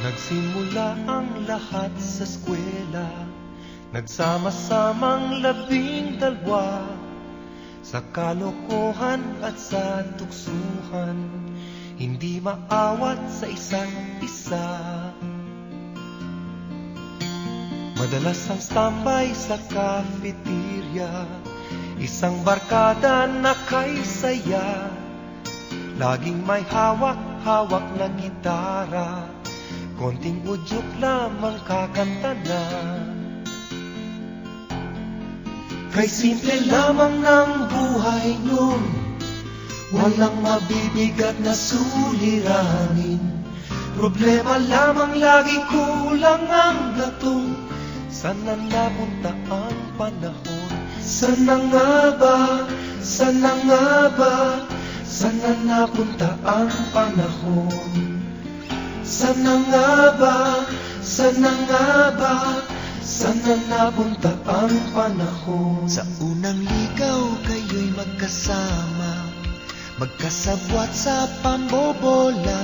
Nagsimula ang lahat sa eskwela, nagsama-samang 12 sa kalokohan at sa tuksuhan, hindi maawat sa isa't isa. Madalas ang standby sa cafeteria, isang barkada na kay saya, laging may hawak-hawak na gitara, konting udyok lamang kakanta na. Kay simple lamang ng buhay nun, walang mabibigat na suliranin. Problema lamang lagi kulang ang gatong. Sana napunta ang panahon? Sana nga ba? Sana nga ba? Sana napunta ang panahon? Sana nga ba? Sana nga ba? Sana napunta ang panahon? Sa unang ligaw kayo'y magkasama, magkasabwat sa pambobola.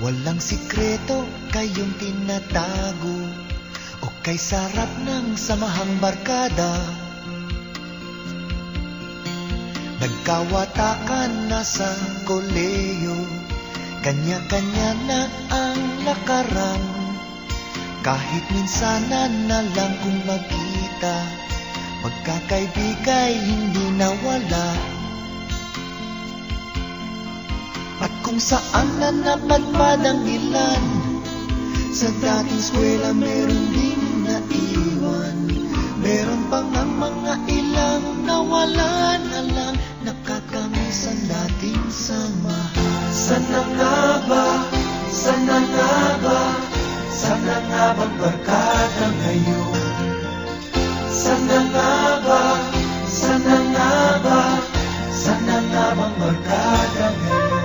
Walang sikreto kayong tinatago, o kay sarap ng samahang barkada. Nagkawatakan na sa koleyo, kanya-kanya na ang lakaran. Kahit minsanan na lang kung magkita, magkakaibigay hindi nawala. At kung saan na napadpad ang ilan, sa dating eskwela meron din naiwan. Meron pang ang mga ilang nawala na lang, nakakamiss ang dating samahan. Sana nga ba? Sana nga ba? Sana nga bang barkada ngayon? Sana nga ba? Sana nga ba? Sana nga bang barkada ngayon?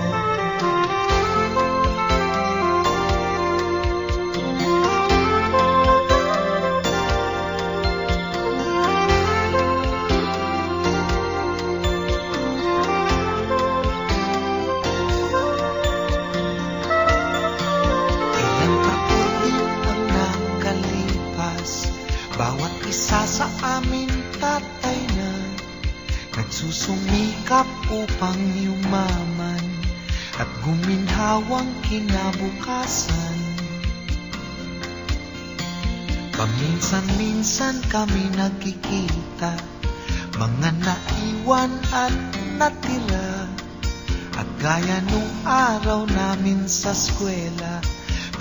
Bawat isa sa amin tatay na, nagsusumikap upang yumaman at guminhawang kinabukasan. Paminsan-minsan kami nagkikita, mga naiwan at natira. At gaya nung araw namin sa eskwela,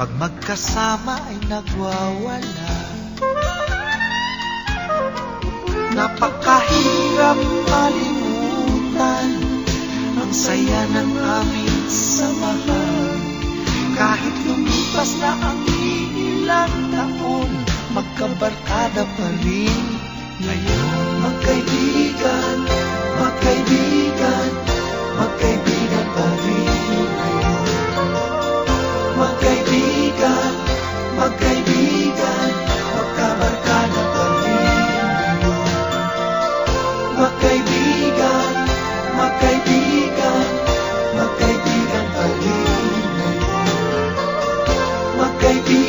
pag magkasama ay nagwawala. Napakahirap malimutan ang saya ng aming samahan. Kahit lumipas na ang ilang taon, magkabarkada pa rin ngayon. Magkaibigan, magkaibigan, magkaibigan pa rin ngayon. Magkaibigan, magkaibigan, magkabarkada pa rin. Magkaibigan, magkaibigan, magkaibigan pa rin ngayon. Magkaibigan.